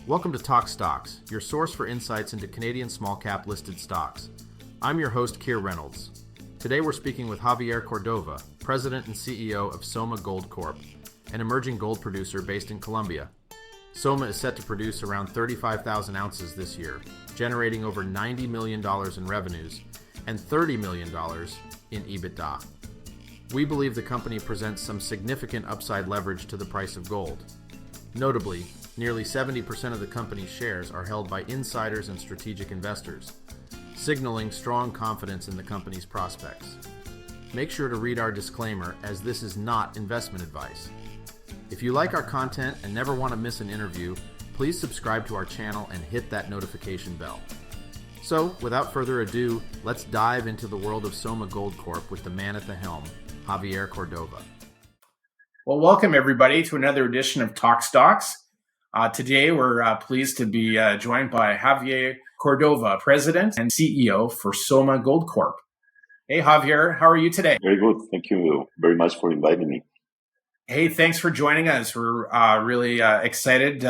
Welcome to TokStocks, your source for insights into Canadian small-cap listed stocks. I'm your host, Keir Reynolds. Today we're speaking with Javier Cordova, President and CEO of Soma Gold Corp, an emerging gold producer based in Colombia. Soma is set to produce around 35,000 ounces this year, generating over $90 million in revenues and $30 million in EBITDA. We believe the company presents some significant upside leverage to the price of gold. Notably, nearly 70% of the company's shares are held by insiders and strategic investors, signaling strong confidence in the company's prospects. Make sure to read our disclaimer, as this is not investment advice. If you like our content and never want to miss an interview, please subscribe to our channel and hit that notification bell. So, without further ado, let's dive into the world of Soma Gold Corp with the man at the helm, Javier Cordova. Well, welcome everybody to another edition of TokStocks. Today, we're pleased to be joined by Javier Cordova, President and CEO for Soma Gold Corp. Hey, Javier, how are you today? Very good. Thank you very much for inviting me. Hey, thanks for joining us. We're really excited.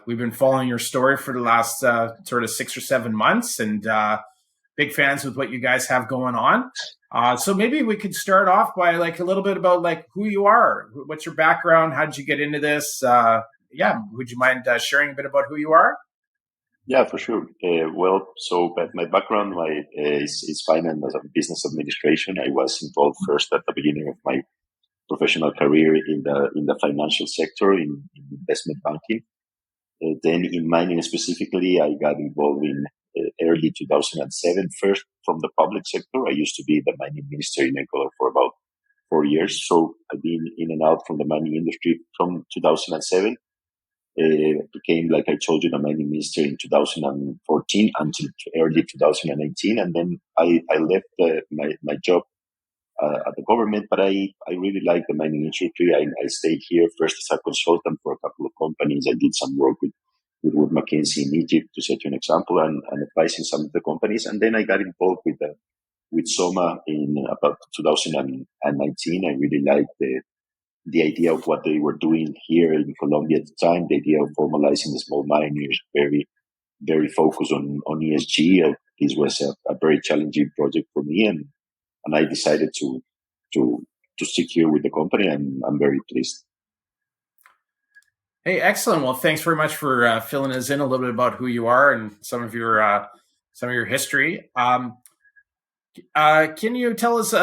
We've been following your story for the last sort of 6 or 7 months, and big fans with what you guys have going on. So maybe we could start off by a little bit about who you are. What's your background? How did you get into this? Would you mind sharing a bit about who you are? Yeah, for sure. So my background is finance and business administration. I was involved first at the beginning of my professional career in the financial sector in investment banking. Then in mining specifically, I got involved in early 2007, first from the public sector. I used to be the mining minister in Ecuador for about 4 years. So I've been in and out from the mining industry from 2007. Became, like I told you, the mining minister in 2014 until early 2018. And then I left my job at the government, but I really like the mining industry. I stayed here first as a consultant for a couple of companies. I did some work with Wood Mackenzie in Egypt, to set you an example, and advising some of the companies. And then I got involved with Soma in about 2019. I really liked the idea of what they were doing here in Colombia at the time, the idea of formalizing the small miners, very, very focused on ESG. This was a very challenging project for me, and I decided to stick here with the company, and I'm very pleased. Hey, excellent. Well, thanks very much for filling us in a little bit about who you are and some of your history. Can you tell us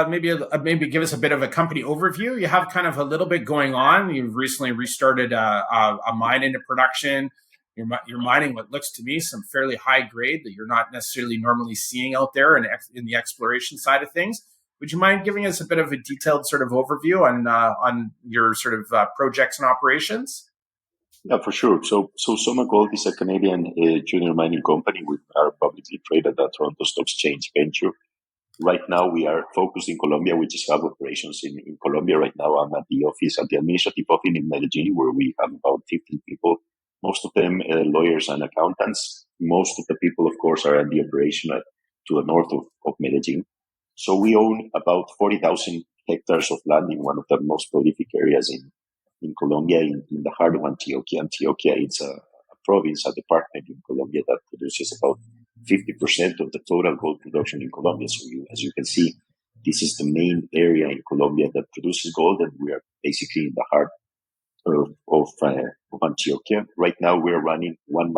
maybe give us a bit of a company overview? You have kind of a little bit going on. You've recently restarted a mine into production. You're mining what looks to me some fairly high grade that you're not necessarily normally seeing out there in the exploration side of things. Would you mind giving us a bit of a detailed sort of overview on your sort of projects and operations? Yeah, for sure. So Soma Gold is a Canadian junior mining company. We are publicly traded at the Toronto Stock Exchange venture. Right now, we are focused in Colombia. We just have operations in Colombia. Right now, I'm at the administrative office in Medellin, where we have about 15 people. Most of them lawyers and accountants. Most of the people, of course, are at the operation to the north of Medellin. So we own about 40,000 hectares of land in one of the most prolific areas in Colombia, in the heart of Antioquia. Antioquia is a province, a department in Colombia that produces about 50% of the total gold production in Colombia. So as you can see, this is the main area in Colombia that produces gold, and we are basically in the heart of Antioquia. Right now, we're running one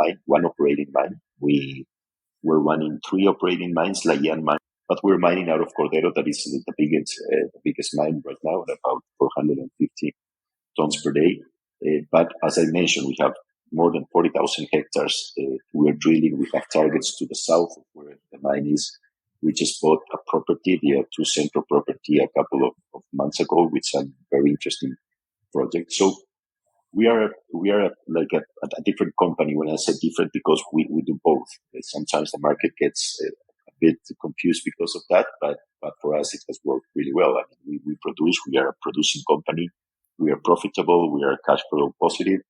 operating mine. We're running 3 operating mines, La Yan mine, but we're mining out of Cordero. That is the biggest mine right now, at about 450 tons per day. But as I mentioned, we have more than 40,000 hectares. We're drilling. We have targets to the south of where the mine is. We just bought a property, the 2 Centro property, a couple of months ago, with some very interesting projects. So we are like a different company. When I say different, because we do both. Sometimes the market gets a bit confused because of that, but for us it has worked really well. I mean, we produce. We are a producing company. We are profitable. We are cash flow positive,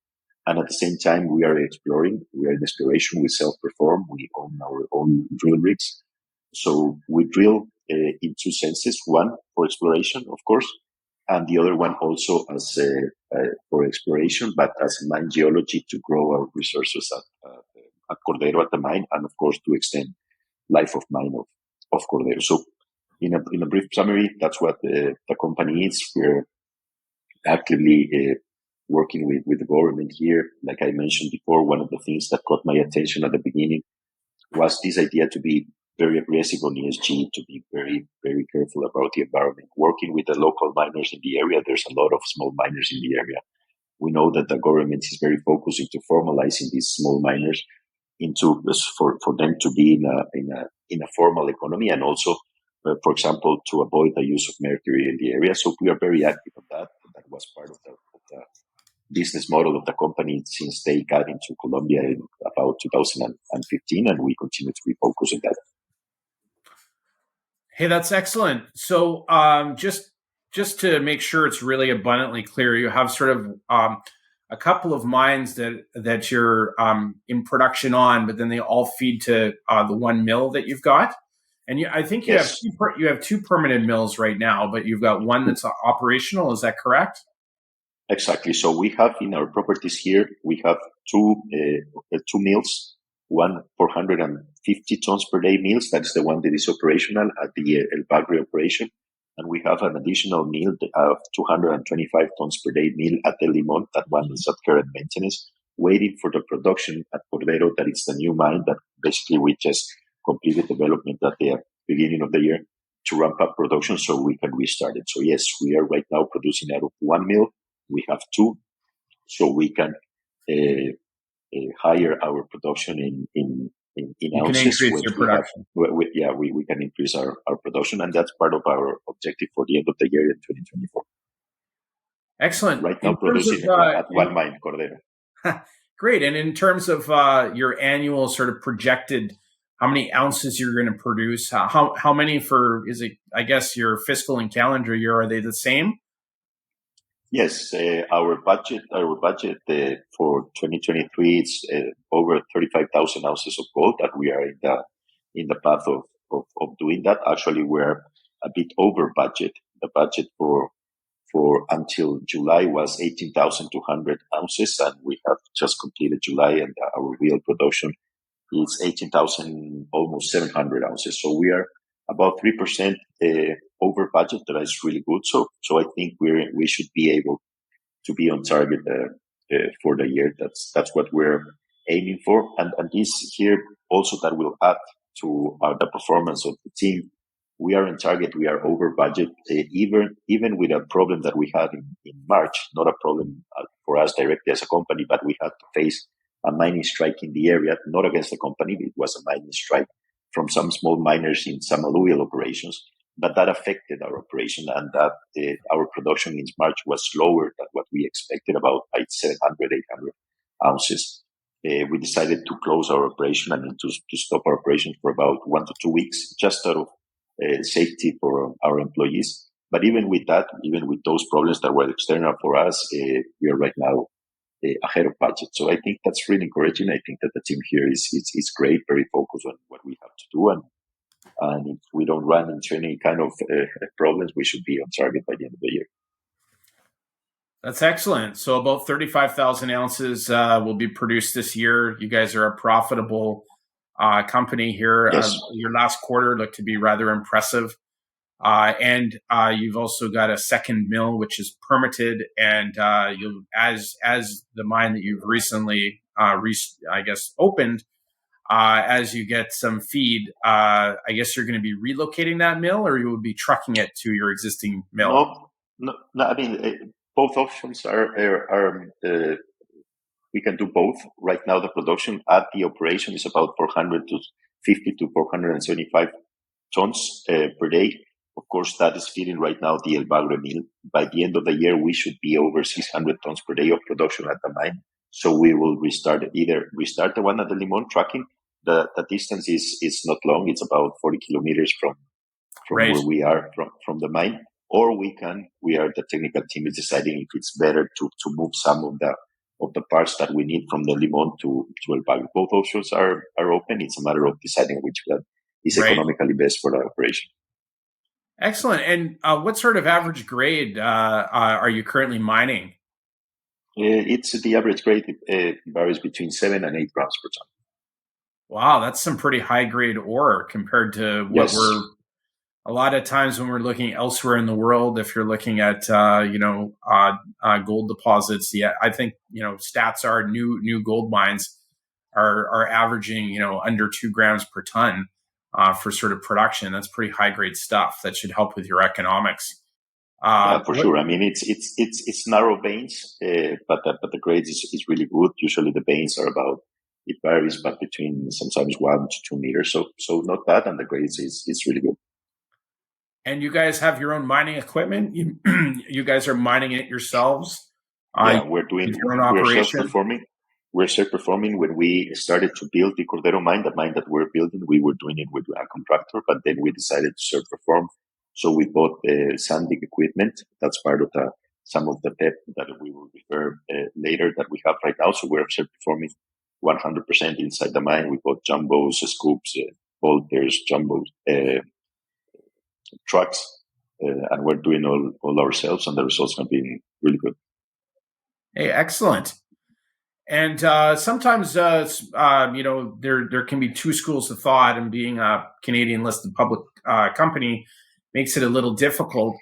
and at the same time we are exploring. We are in exploration. We self-perform. We own our own drill rigs. So we drill in 2 senses: one for exploration, of course, and the other one also as for exploration, but as mine geology to grow our resources at Cordero at the mine, and of course to extend life of mine of Cordero. So in a brief summary, that's what the company is. We're actively working with the government here. Like I mentioned before, one of the things that caught my attention at the beginning was this idea to be very aggressive on ESG, to be very, very careful about the environment. Working with the local miners in the area, there's a lot of small miners in the area. We know that the government is very focused into formalizing these small miners into for them to be in a formal economy, and also, for example, to avoid the use of mercury in the area. So we are very active on that. That was part of the business model of the company since they got into Colombia in about 2015, and we continue to be focused on that. Hey, that's excellent. So just to make sure it's really abundantly clear, you have sort of a couple of mines that you're in production on, but then they all feed to the one mill that you've got. And I think you Yes. have two permanent mills right now, but you've got one that's operational. Is that correct? Exactly. So we have in our properties here, we have two mills, one 450 tons per day mills. That's the one that is operational at the El Bagre operation. And we have an additional mill of 225 tons per day mill at El Limon. That one is at current maintenance, waiting for the production at Cordero. That is the new mine that basically we just completed development at the beginning of the year to ramp up production so we can restart it. So yes, we are right now producing out of one mill. We have two, so we can higher our production in You can ounces. increase your production. We can increase our production, and that's part of our objective for the end of the year in 2024. Excellent. Right now, producing at one mine, Cordero. Great. And in terms of your annual sort of projected, how many ounces you're going to produce? How many is it? I guess your fiscal and calendar year, are they the same? Yes, our budget for 2023 is over 35,000 ounces of gold, that we are in the path of doing that. Actually, we're a bit over budget. The budget for until July was 18,200 ounces, and we have just completed July, and our real production is 18,000, almost 700 ounces. So we are about 3% over budget. That is really good. So I think we should be able to be on target for the year. That's what we're aiming for. And this here also that will add to the performance of the team. We are on target. We are over budget, even with a problem that we had in March. Not a problem for us directly as a company, but we had to face a mining strike in the area, not against the company. It was a mining strike from some small miners in some alluvial operations, but that affected our operation, and that our production in March was lower than what we expected, about 700, 800 ounces. We decided to close our operation and to stop our operation for about 1 to 2 weeks, just out of safety for our employees. But even with that, even with those problems that were external for us, we are right now ahead of budget. So I think that's really encouraging. I think that the team here is great, very focused on what we have to do. And if we don't run into any kind of problems, we should be on target by the end of the year. That's excellent. So about 35,000 ounces will be produced this year. You guys are a profitable company here. Yes. Your last quarter looked to be rather impressive. And you've also got a second mill, which is permitted. And as the mine that you've recently, opened, as you get some feed, I guess you're going to be relocating that mill, or you will be trucking it to your existing mill? No. I mean, both options are we can do both. Right now, the production at the operation is about 450 to 475 tons per day. Of course, that is feeding right now the El Bagre mill. By the end of the year, we should be over 600 tons per day of production at the mine. So we will restart the one at the Limon trucking. The distance is not long. It's about 40 kilometers from Right. where we are from the mine. Or the technical team is deciding if it's better to move some of the parts that we need from the Limon to El Bagre. Both options are open. It's a matter of deciding which one is Right. economically best for the operation. Excellent. And what sort of average grade are you currently mining? It's the average grade varies between 7 and 8 grams per ton. Wow, that's some pretty high grade ore compared to what Yes. we're a lot of times when we're looking elsewhere in the world. If you're looking at gold deposits, yeah, I think stats are new gold mines are averaging under 2 grams per ton for sort of production. That's pretty high grade stuff. That should help with your economics. Yeah, for What sure. I mean, it's narrow veins, but the grade is really good. Usually the veins are about, it varies, but between sometimes 1 to 2 meters. So not bad, and the grades is really good. And you guys have your own mining equipment. You guys are mining it yourselves. Yeah, With your own we're operation. self-performing. We're self-performing. When we started to build the Cordero mine, the mine that we're building, we were doing it with a contractor, but then we decided to self-perform. So we bought sanding equipment. That's part of some of the PEP that we will refer later that we have right now. So we're self-performing 100% inside the mine. We bought jumbos, scoops, bolters, jumbos, trucks, and we're doing all ourselves, and the results have been really good. Hey, excellent. And sometimes, there can be two schools of thought, and being a Canadian listed public company makes it a little difficult.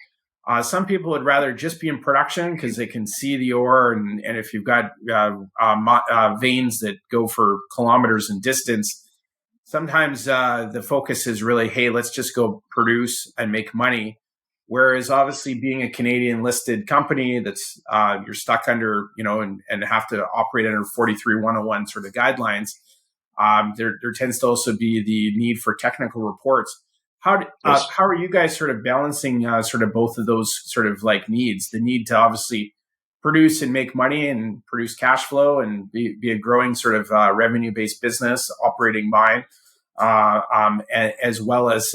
Some people would rather just be in production because they can see the ore, and if you've got veins that go for kilometers in distance, sometimes the focus is really, hey, let's just go produce and make money. Whereas obviously being a Canadian listed company that's you're stuck under, and have to operate under 43-101 sort of guidelines, there tends to also be the need for technical reports. Yes. How are you guys sort of balancing sort of both of those sort of like needs? The need to obviously produce and make money and produce cash flow and be a growing sort of revenue based business operating mine, as well as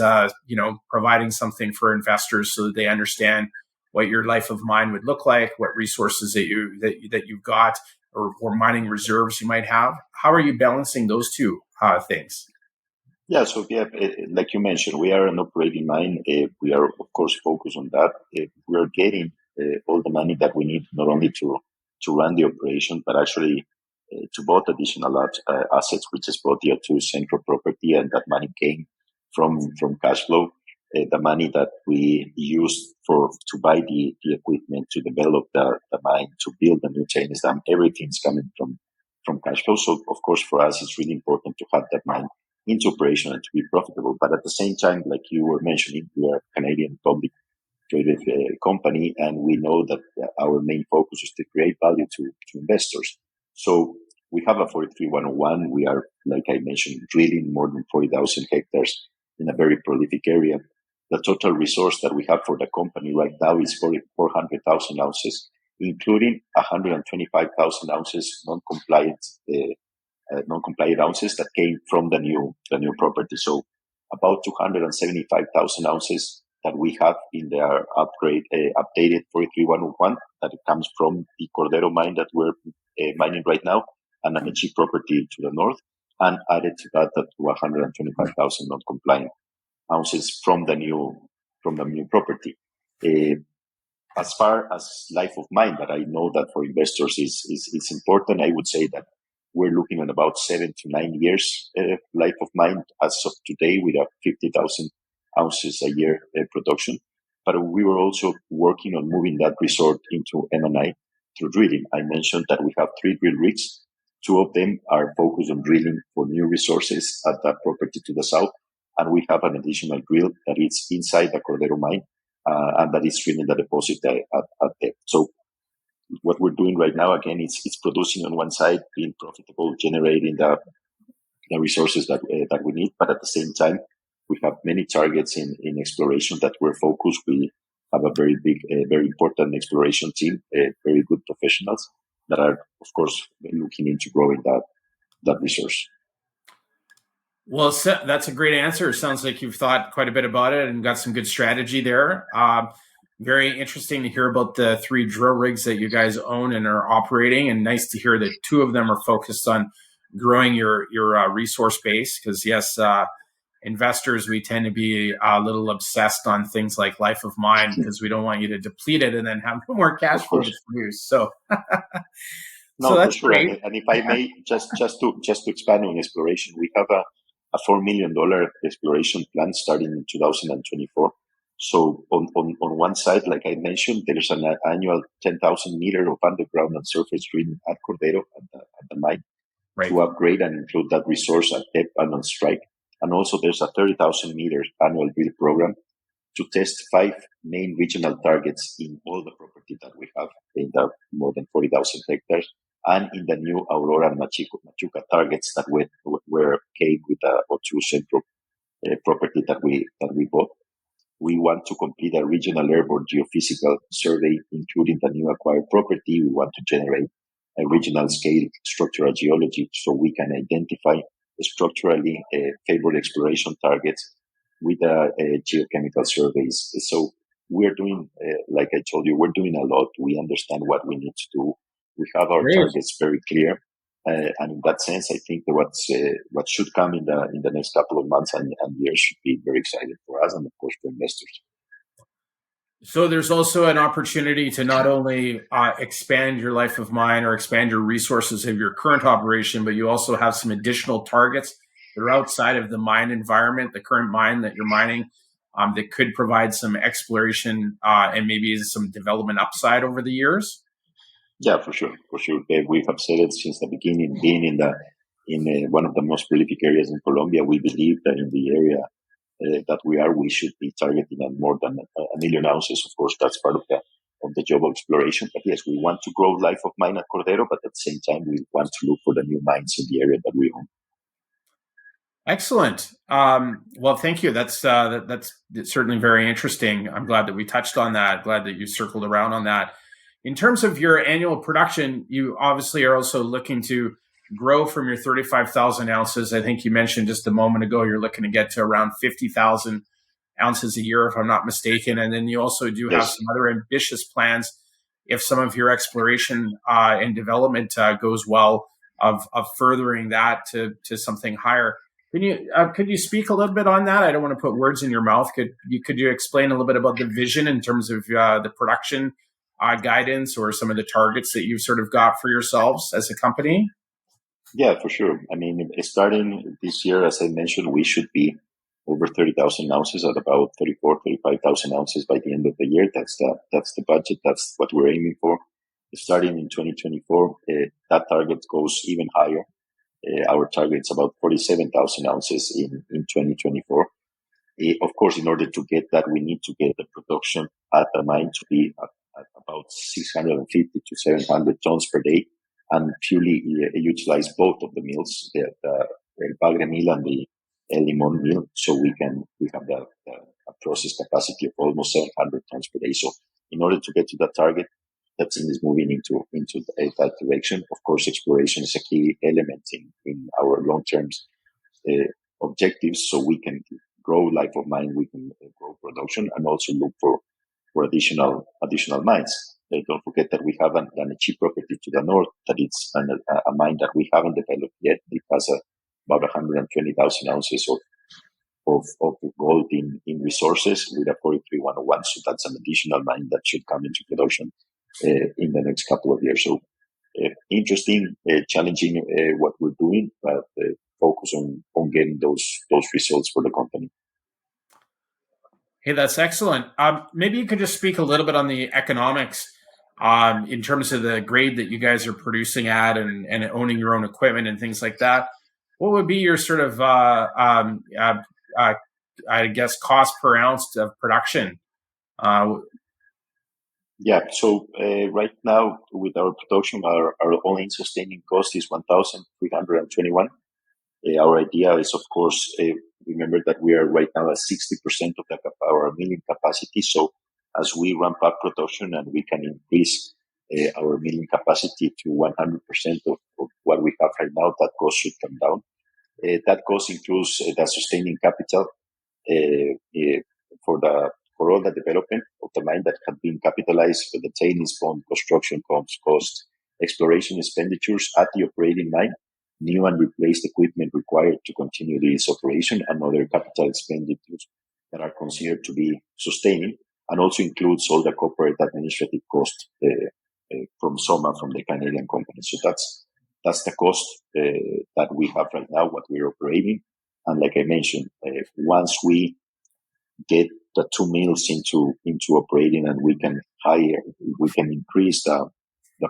providing something for investors so that they understand what your life of mine would look like, what resources that you've got, or mining reserves you might have. How are you balancing those two things? Yeah, so yeah, like you mentioned, we are an operating mine. We are, of course, focused on that. We are getting all the money that we need, not only to run the operation, but actually to bought additional assets, which is brought here to central property, and that money came from cash flow. The money that we used to buy the equipment, to develop the mine, to build the new tailings dam, everything's coming from cash flow. So, of course, for us, it's really important to have that mine into operation and to be profitable. But at the same time, like you were mentioning, we are a Canadian public traded company, and we know that our main focus is to create value to investors. So we have a 43-101. We are, like I mentioned, drilling more than 40,000 hectares in a very prolific area. The total resource that we have for the company right now is 400,000 ounces, including 125,000 ounces non-compliant ounces that came from the new property. So about 275,000 ounces that we have in their updated 43-101 that comes from the Cordero mine that we're mining right now, and an cheap property to the north, and added to that 125,000 non-compliant ounces from the new property. As far as life of mine, that I know that for investors is important, I would say that we're looking at about 7 to 9 years life of mine as of today, with a 50,000 ounces a year production. But we were also working on moving that resort into M&I through drilling. I mentioned that we have 3 drill rigs. 2 of them are focused on drilling for new resources at that property to the south, and we have an additional drill that is inside the Cordero mine, and that is drilling the deposit at depth. So what we're doing right now, again, it's producing on one side, being profitable, generating the resources that we need, but at the same time, we have many targets in exploration that we're focused. We have a very big, very important exploration team, very good professionals that are, of course, looking into growing that resource. Well, that's a great answer. It sounds like you've thought quite a bit about it and got some good strategy there. Very interesting to hear about the 3 drill rigs that you guys own and are operating, and nice to hear that 2 of them are focused on growing your resource base. Because yes, investors, we tend to be a little obsessed on things like life of mine because we don't want you to deplete it and then have no more cash Of flow to course. produce. So, so No, for that's sure. great. And if I may, just to expand on exploration, we have a $4 million exploration plan starting in 2024. So on one side, like I mentioned, there is an annual 10,000 meter of underground and surface drilling at Cordero at the mine Right. to upgrade and include that resource at depth and on strike. And also there's a 30,000 meters annual drill program to test 5 main regional targets in all the property that we have in the more than 40,000 hectares and in the new Aurora and Machuca targets that were came with the O2 Central property that we bought. We want to complete a regional airborne geophysical survey, including the new acquired property. We want to generate a regional scale structural geology so we can identify structurally favored exploration targets with geochemical surveys. So we're doing, like I told you, we're doing a lot. We understand what we need to do. We have our Great. targets very clear. And in that sense, I think that what should come in the next couple of months and years should be very exciting for us and, of course, for investors. So there's also an opportunity to not only expand your life of mine or expand your resources of your current operation, but you also have some additional targets that are outside of the mine environment, the current mine that you're mining, that could provide some exploration and maybe some development upside over the years. Yeah, for sure, for sure. We have said it since the beginning. Being in one of the most prolific areas in Colombia, we believe that in the area that we should be targeting on more than a million ounces. Of course, that's part of the job of exploration. But yes, we want to grow life of mine at Cordero, but at the same time, we want to look for the new mines in the area that we own. Excellent. Well, thank you. That's certainly very interesting. I'm glad that we touched on that. Glad that you circled around on that. In terms of your annual production, you obviously are also looking to grow from your 35,000 ounces. I think you mentioned just a moment ago, you're looking to get to around 50,000 ounces a year, if I'm not mistaken. And then you also do have some other ambitious plans if some of your exploration and development goes well of furthering that to something higher. Could you speak a little bit on that? I don't want to put words in your mouth. Could you explain a little bit about the vision in terms of the production guidance or some of the targets that you've sort of got for yourselves as a company? Yeah, for sure. I mean, starting this year, as I mentioned, we should be over 30,000 ounces at about 35,000 ounces by the end of the year. That's the budget. That's what we're aiming for. Starting in 2024, that target goes even higher. Our target is about 47,000 ounces in 2024. Of course, in order to get that, we need to get the production at the mine to be at about 650 to 700 tons per day and purely utilize both of the mills, the El Bagre mill and the El Limon mill, so we have a process capacity of almost 700 tons per day. So in order to get to that target, that team is moving into that direction. Of course, exploration is a key element in our long-term objectives, so we can grow life of mine, we can grow production, and also look for additional mines. Don't forget that we have an cheap property to the north that it's a mine that we haven't developed yet. It has about 120,000 ounces of gold in resources with a 43-101. So that's an additional mine that should come into production in the next couple of years. So interesting, challenging what we're doing, but focus on getting those results for the company. Hey, that's excellent. Maybe you could just speak a little bit on the economics in terms of the grade that you guys are producing at and owning your own equipment and things like that. What would be your sort of, I guess, cost per ounce of production? Yeah, so right now with our production, our all-in sustaining cost is 1,321. Our idea is, of course, remember that we are right now at 60% of our milling capacity. So as we ramp up production and we can increase our milling capacity to 100% of what we have right now, that cost should come down. That cost includes the sustaining capital for all the development of the mine that had been capitalized for the tailings pond, construction costs, exploration expenditures at the operating mine, new and replaced equipment required to continue this operation, and other capital expenditures that are considered to be sustaining, and also includes all the corporate administrative costs from Soma, from the Canadian company. So that's the cost that we have right now, what we're operating. And like I mentioned, once we get the 2 mills into operating, and we can increase the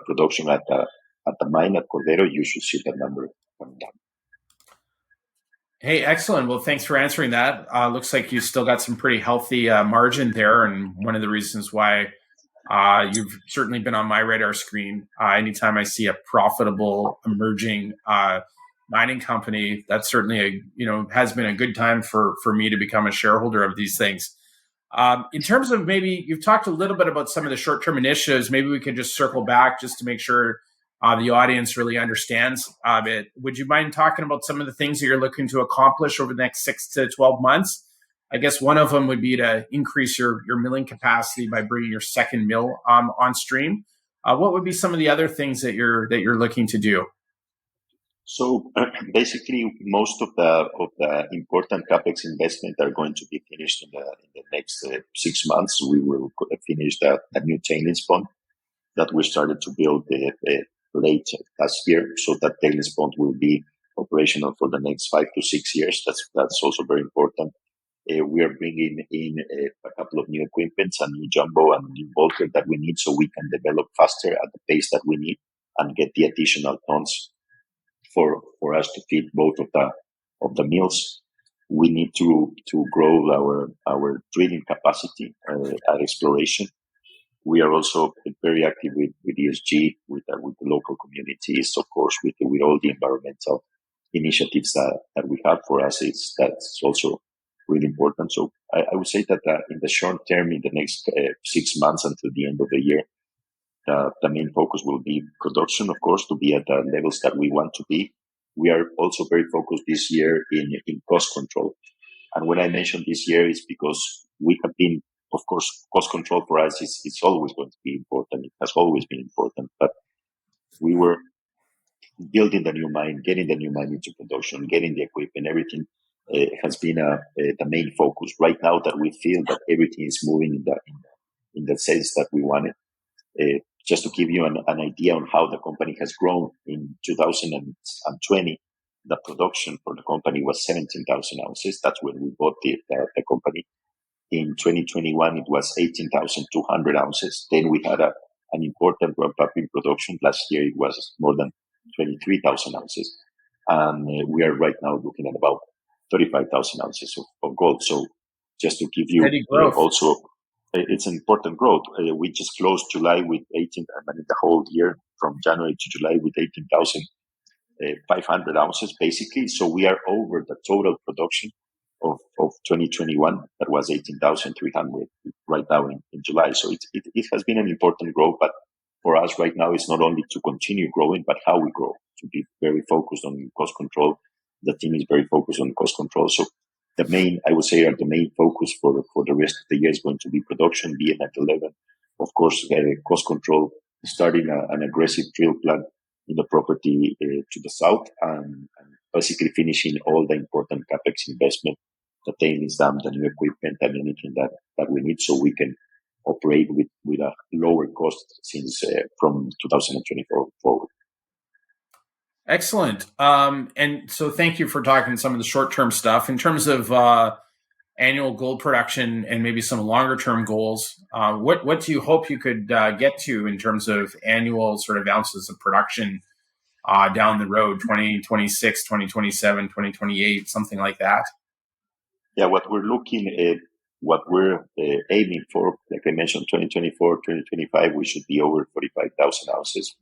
production at the mine at Cordero, you should see that number coming down. Hey, excellent. Well, thanks for answering that. Looks like you still got some pretty healthy margin there, and one of the reasons why you've certainly been on my radar screen. Anytime I see a profitable emerging mining company, that's certainly has been a good time for me to become a shareholder of these things. In terms of, maybe you've talked a little bit about some of the short-term initiatives. Maybe we could just circle back just to make sure the audience really understands it. Would you mind talking about some of the things that you're looking to accomplish over the next 6 to 12 months? I guess one of them would be to increase your milling capacity by bringing your second mill on stream. What would be some of the other things that you're looking to do? So basically, most of the important capex investment are going to be finished in the next 6 months. We will finish the new tailings pond that we started to build late last year. So that tailings pond will be operational for the next 5 to 6 years. That's also very important. We are bringing in a couple of new equipments, a new jumbo and new bolter that we need, so we can develop faster at the pace that we need and get the additional tons for us to feed both of the mills. We need to grow our drilling capacity at exploration. We are also very active with ESG, with the local communities, of course, with all the environmental initiatives that we have. For us, that's also really important. So I would say that in the short term, in the next 6 months until the end of the year, the main focus will be production, of course, to be at the levels that we want to be. We are also very focused this year in cost control. And when I mention this year, it's because we have been, of course, cost control for us is always going to be important. It has always been important. But we were building the new mine, getting the new mine into production, getting the equipment, everything has been the main focus. Right now that we feel that everything is moving in the sense that we wanted. Just to give you an idea on how the company has grown, in 2020, the production for the company was 17,000 ounces. That's when we bought the company. In 2021, it was 18,200 ounces. Then we had an important ramp up in production. Last year, it was more than 23,000 ounces. And we are right now looking at about 35,000 ounces of gold. So just to give you also, it's an important growth. We just closed July with the whole year from January to July with 18,500 ounces, basically. So we are over the total production of 2021. That was 18,300 right now in July. So it has been an important growth. But for us right now, it's not only to continue growing, but how we grow, to be very focused on cost control. The team is very focused on cost control. So the main focus for the rest of the year is going to be production, being at 11. Of course, cost control, starting an aggressive drill plan in the property to the south, and basically finishing all the important capex investment, the tailings dam, the new equipment, and anything that we need, so we can operate with a lower cost since from 2024 forward. Excellent. And so thank you for talking some of the short-term stuff. In terms of annual gold production and maybe some longer-term goals, what do you hope you could get to in terms of annual sort of ounces of production down the road, 2026, 2027, 2028, something like that? Yeah, what we're aiming for, like I mentioned, 2024, 2025, we should be over 45,000 ounces,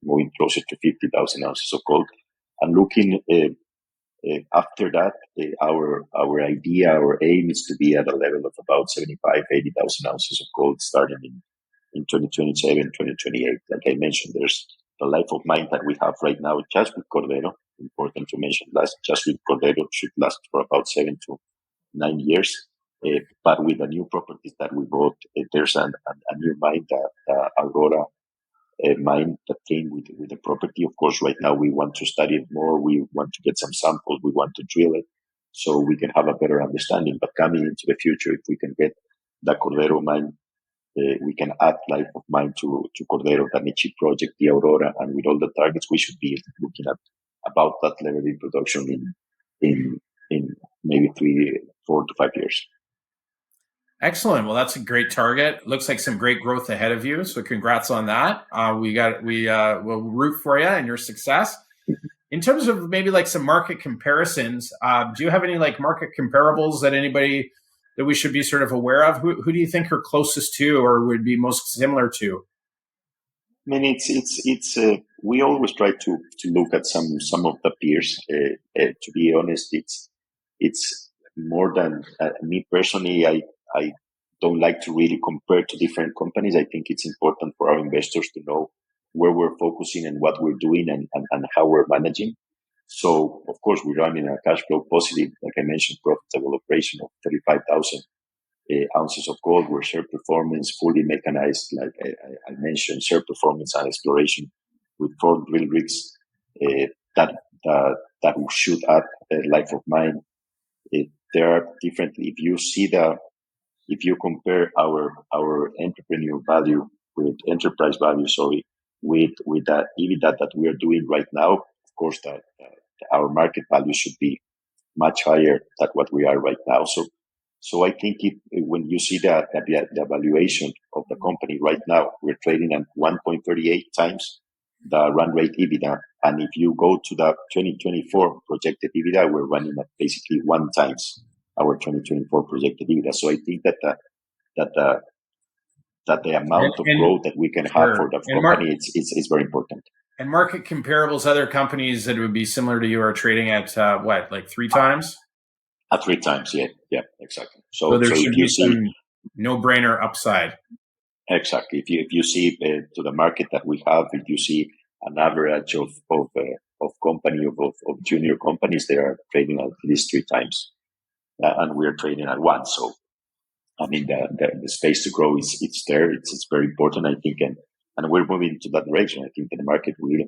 moving closer to 50,000 ounces of gold. And looking after that, our idea, our aim is to be at a level of about 75, 80,000 ounces of gold starting in 2027, 2028. Like I mentioned, there's the life of mine that we have right now just with Cordero. Important to mention, just with Cordero should last for about 7 to 9 years. But with the new properties that we bought, there's a new mine, the Aurora mine that came with the property. Of course, right now we want to study it more. We want to get some samples. We want to drill it so we can have a better understanding. But coming into the future, if we can get the Cordero mine, we can add life of mine to Cordero, the Nichi project, the Aurora, and with all the targets, we should be looking at about that level in production in maybe 4 to 5 years. Excellent. Well, that's a great target. Looks like some great growth ahead of you. So congrats on that. We'll root for you and your success. In terms of maybe like some market comparisons, do you have any like market comparables that we should be sort of aware of? Who do you think are closest to or would be most similar to? I mean, we always try to look at some of the peers. To be honest, it's more than me personally. I don't like to really compare to different companies. I think it's important for our investors to know where we're focusing and what we're doing and how we're managing. So, of course, we're running a cash flow positive, like I mentioned, profitable operation of 35,000 ounces of gold. We're share performance, fully mechanized, like I mentioned, share performance and exploration with 4 drill rigs that we should add life of mine. There are different. If you compare our entrepreneur value with enterprise value, with the EBITDA that we are doing right now, of course, that our market value should be much higher than what we are right now. So I think when you see the valuation of the company right now, we're trading at 1.38 times the run rate EBITDA. And if you go to the 2024 projected EBITDA, we're running at basically 1 times our 2024 projected EBITDA. So I think that the amount of growth that we can have for the company is very important. And market comparables, other companies that would be similar to you are trading at what, like 3 times? At 3 times, yeah, exactly. So there should be some no-brainer upside. Exactly. If you see to the market that we have, if you see an average of junior companies, they are trading at least 3 times, and we are trading at 1. So, I mean, the space to grow it's there. It's very important, I think, and we're moving to that direction. I think that the market will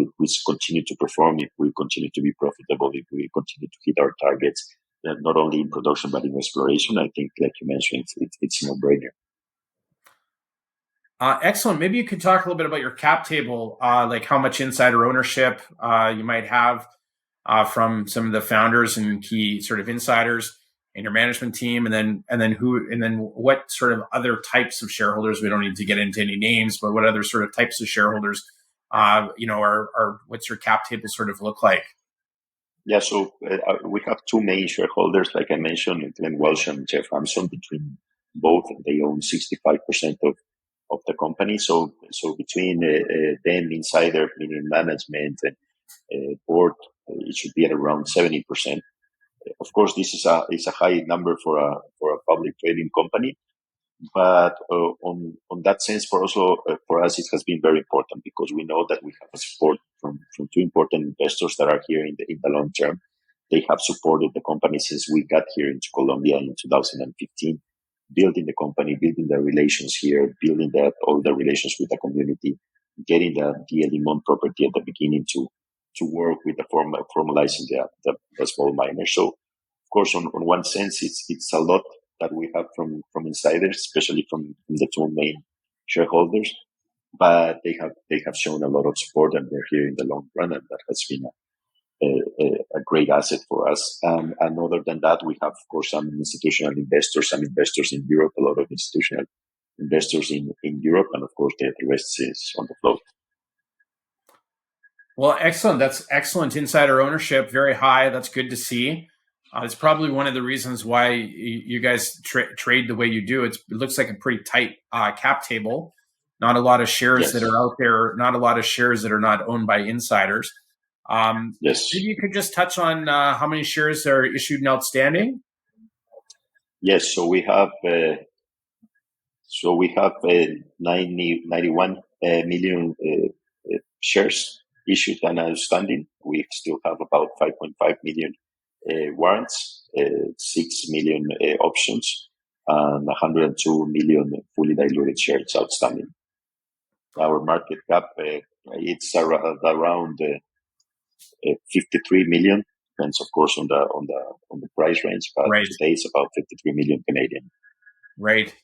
if we continue to perform, if we continue to be profitable, if we continue to hit our targets, not only in production but in exploration. I think, like you mentioned, it's no brainer. Excellent. Maybe you could talk a little bit about your cap table, like how much insider ownership you might have from some of the founders and key sort of insiders in your management team, and then what sort of other types of shareholders. We don't need to get into any names, but what other sort of types of shareholders, are what's your cap table sort of look like? Yeah, so we have 2 main shareholders, like I mentioned, Glenn Welsh and Jeff Hampson. Between both, they own 65% of the company. So between them, insider, meaning management and board, it should be at around 70%. Of course, this is a high number for a public trading company, but on that sense, for us, it has been very important because we know that we have support from 2 important investors that are here in the long term. They have supported the company since we got here into Colombia in 2015, building the company, building the relations here, building all the relations with the community, getting the Limon property at the beginning to work with the formalizing the small miners. So, of course, on one sense, it's a lot that we have from insiders, especially from the 2 main shareholders, but they have shown a lot of support and they're here in the long run, and that has been a great asset for us. And other than that, we have, of course, some institutional investors, some investors in Europe, a lot of institutional investors in Europe, and of course, the rest is on the float. Well, excellent. That's excellent insider ownership, very high. That's good to see. It's probably one of the reasons why you guys trade the way you do. It looks like a pretty tight cap table. Not a lot of shares that are out there. Not a lot of shares that are not owned by insiders. Yes. Maybe you could just touch on how many shares are issued and outstanding. Yes. So we have 91 million shares issued and outstanding. We still have about 5.5 million warrants, 6 million options, and 102 million fully diluted shares outstanding. Our market cap, it's around 53 million. Depends, of course, on the price range, but Right. today it's about 53 million Canadian. Right.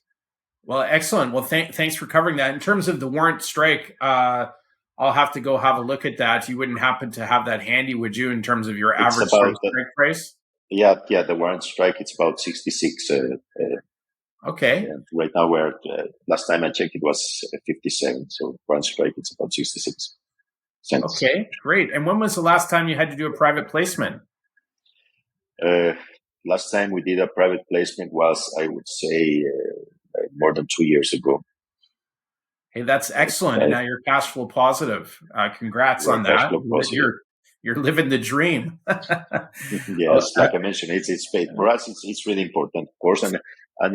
Well, excellent. Well, thanks for covering that. In terms of the warrant strike, I'll have to go have a look at that. You wouldn't happen to have that handy, would you, in terms of your It's average about strike price? yeah, the warrant strike. It's about 66. Okay. And right now we're last time I checked it was 57. So warrant strike it's about 66 cents. Okay, great. And when was the last time you had to do a private placement? Last time we did a private placement was, I would say, more than 2 years ago. Hey, that's excellent. And now you're cash flow positive. Congrats on that. Cash flow positive. You're living the dream. Yes, like I mentioned, it's paid for us. It's really important, of course, and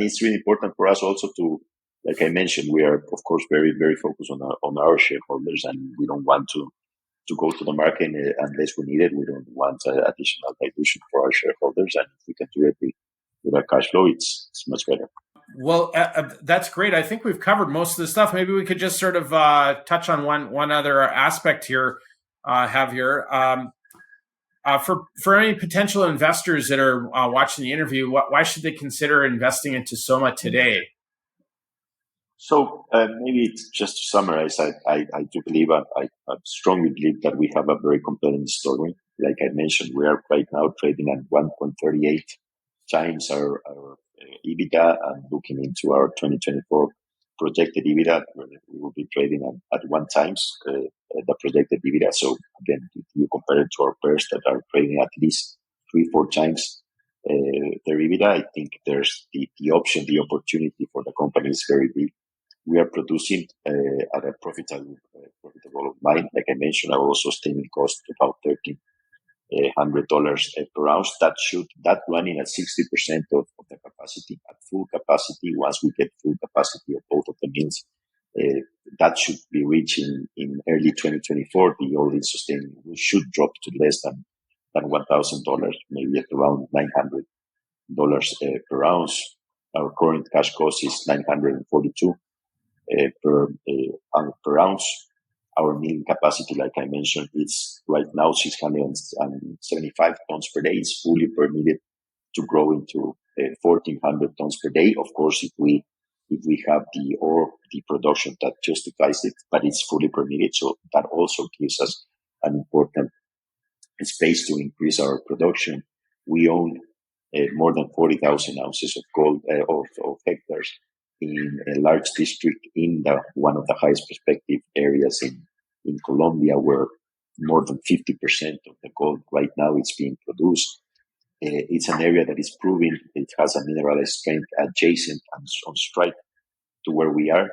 it's really important for us also to, like I mentioned, we are of course very very focused on our shareholders, and we don't want to go to the market unless we need it. We don't want additional dilution for our shareholders, and if we can do it with our cash flow, it's much better. Well, that's great. I think we've covered most of the stuff. Maybe we could just sort of touch on one other aspect here, Javier. For any potential investors that are watching the interview, why should they consider investing into Soma today? So maybe it's just to summarize, I do believe, I strongly believe that we have a very compelling story. Like I mentioned, we are right now trading at 1.38 times our EBITDA, and looking into our 2024 projected EBITDA, we will be trading at 1 times the projected EBITDA. So again, if you compare it to our peers that are trading at least 3-4 times their EBITDA, I think there's the opportunity for the company is very big. We are producing at a profitable mine. Like I mentioned, our also sustaining cost about $1,300 per ounce. That running at 60% of the capacity, at full capacity. Once we get full capacity of both of the mills, that should be reaching in early 2024. The all-in sustaining should drop to less than $1,000, maybe at around $900 per ounce. Our current cash cost is $942 per ounce. Our milling capacity, like I mentioned, is right now 675 tons per day. It's fully permitted to grow into 1,400 tons per day. Of course, if we have the production that justifies it, but it's fully permitted. So that also gives us an important space to increase our production. We own more than 40,000 ounces of gold of hectares in a large district in one of the highest prospective areas in Colombia, where more than 50% of the gold right now is being produced. It's an area that is proven. It has a mineralized strength adjacent and on strike to where we are.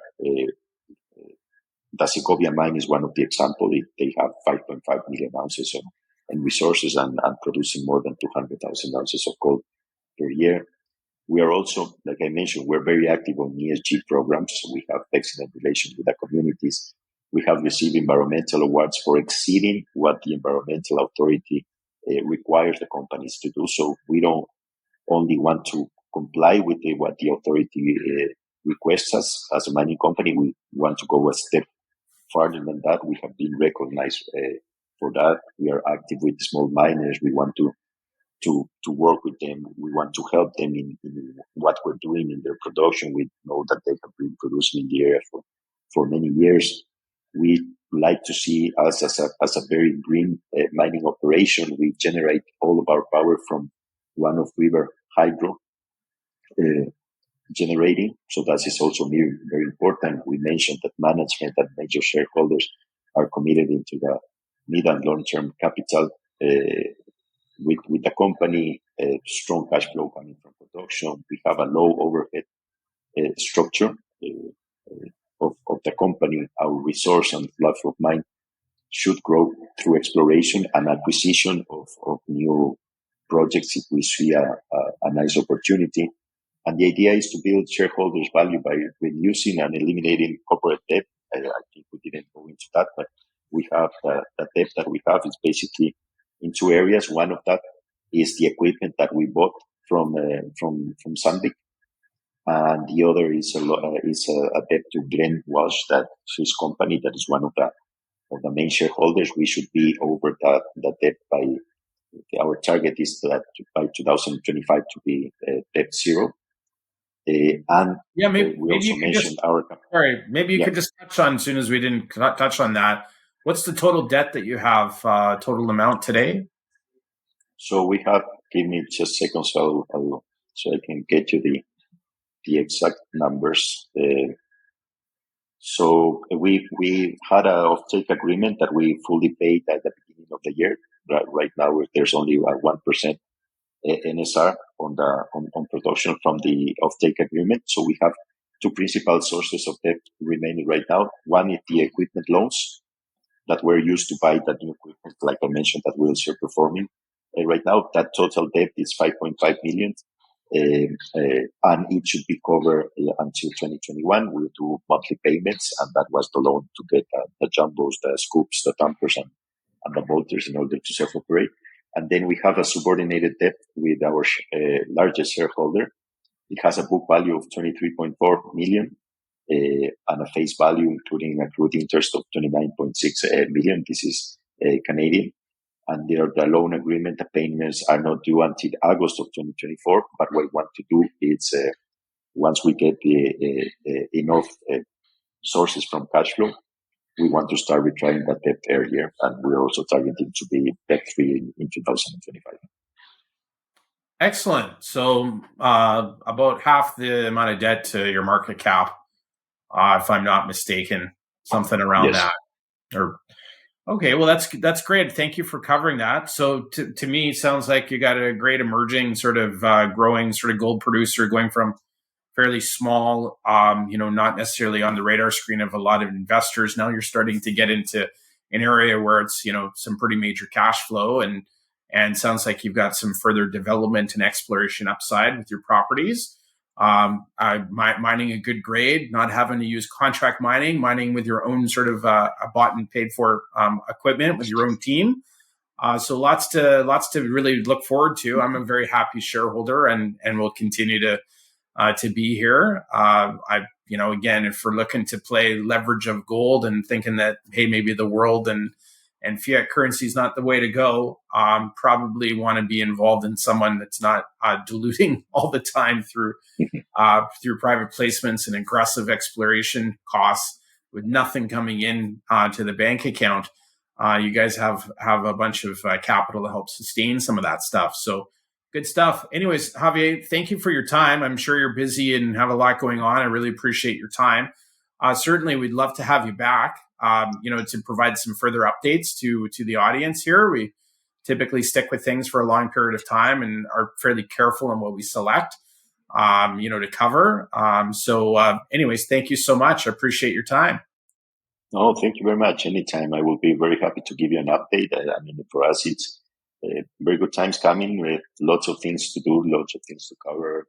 The Segovia mine is one of the examples. They have 5.5 million ounces in resources and producing more than 200,000 ounces of gold per year. We are also, like I mentioned, we're very active on ESG programs. We have excellent relations with the communities. We have received environmental awards for exceeding what the environmental authority requires the companies to do. So we don't only want to comply with what the authority requests us as a mining company. We want to go a step farther than that. We have been recognized for that. We are active with small miners. We want to work with them. We want to help them in what we're doing in their production. We know that they have been producing in the area for many years. We like to see us as a very green mining operation. We generate all of our power from run-of-river hydro generating. So that is also very, very important. We mentioned that management and major shareholders are committed into the mid and long-term capital with the company, strong cash flow coming from production. We have a low overhead structure of the company. Our resource and life of mine should grow through exploration and acquisition of new projects if we see a nice opportunity. And the idea is to build shareholders' value by reducing and eliminating corporate debt. I think we didn't go into that, but we have the debt that we have is basically in 2 areas. One of that is the equipment that we bought from Sandvik, and the other is a debt to Glen Walsh, that his company that is one of the main shareholders. We should be over that debt by our target is that by 2025 to be debt zero. And Yeah, we also mentioned our. Sorry, maybe you could just touch on, as soon as we didn't touch on that, what's the total debt that you have, total amount today? So we have, give me just seconds, so I can get you the exact numbers. So we had a offtake agreement that we fully paid at the beginning of the year. Right now, there's only a 1% NSR on production from the offtake agreement. So we have two principal sources of debt remaining right now. One is the equipment loans that were used to buy that new equipment, like I mentioned, that wheels are performing. Right now, that total debt is 5.5 million. And it should be covered until 2021. We'll do monthly payments, and that was the loan to get the jumbos, the scoops, the dumpers, and the bolters in order to self-operate. And then we have a subordinated debt with our largest shareholder. It has a book value of 23.4 million and a face value, including accrued interest, of 29.6 million. This is Canadian. And the loan agreement, the payments are not due until August of 2024. But what we want to do is, once we get enough sources from cash flow, we want to start retiring that debt earlier. And we're also targeting to be debt-free in 2025. Excellent. So about half the amount of debt to your market cap, if I'm not mistaken, something around that. Or okay, well that's great. Thank you for covering that. So to me, it sounds like you got a great emerging sort of growing sort of gold producer, going from fairly small, not necessarily on the radar screen of a lot of investors. Now you're starting to get into an area where it's some pretty major cash flow, and sounds like you've got some further development and exploration upside with your properties. Mining a good grade, not having to use contract mining with your own sort of bought and paid for equipment with your own team. So lots to really look forward to. I'm a very happy shareholder, and will continue to be here. Again, if we're looking to play leverage of gold and thinking that, hey, maybe the world and fiat currency is not the way to go, probably want to be involved in someone that's not diluting all the time through private placements and aggressive exploration costs with nothing coming in to the bank account. You guys have a bunch of capital to help sustain some of that stuff. So good stuff. Anyways, Javier, thank you for your time. I'm sure you're busy and have a lot going on. I really appreciate your time. Certainly, we'd love to have you back, to provide some further updates to the audience here. We typically stick with things for a long period of time and are fairly careful in what we select, to cover. Anyways, thank you so much. I appreciate your time. Oh, thank you very much. Anytime. I will be very happy to give you an update. For us, it's very good times coming. Lots of things to do, lots of things to cover.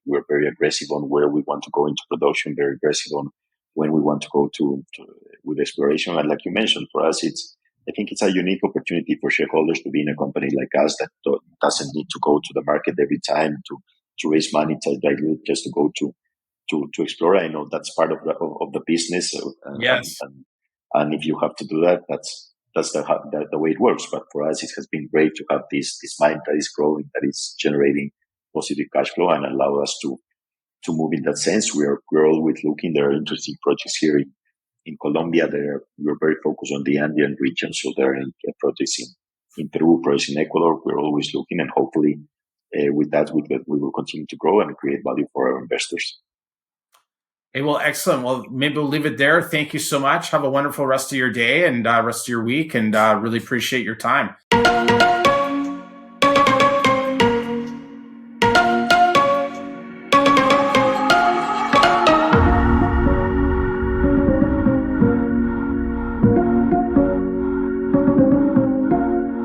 We're very aggressive on where we want to go into production, very aggressive on when we want to go to with exploration. And like you mentioned, for us, I think it's a unique opportunity for shareholders to be in a company like us that doesn't need to go to the market every time to raise money to dilute, just to go to explore. I know that's part of the business. Yes. And if you have to do that, that's the way it works. But for us, it has been great to have this mine that is growing, that is generating positive cash flow, and allow us to move in that sense. We're always looking. There are interesting projects here in Colombia. We're very focused on the Andean region, so there are projects in Peru, projects in Ecuador. We're always looking, and hopefully with that, we will continue to grow and create value for our investors. Hey, well, excellent. Well, maybe we'll leave it there. Thank you so much. Have a wonderful rest of your day and rest of your week, and really appreciate your time.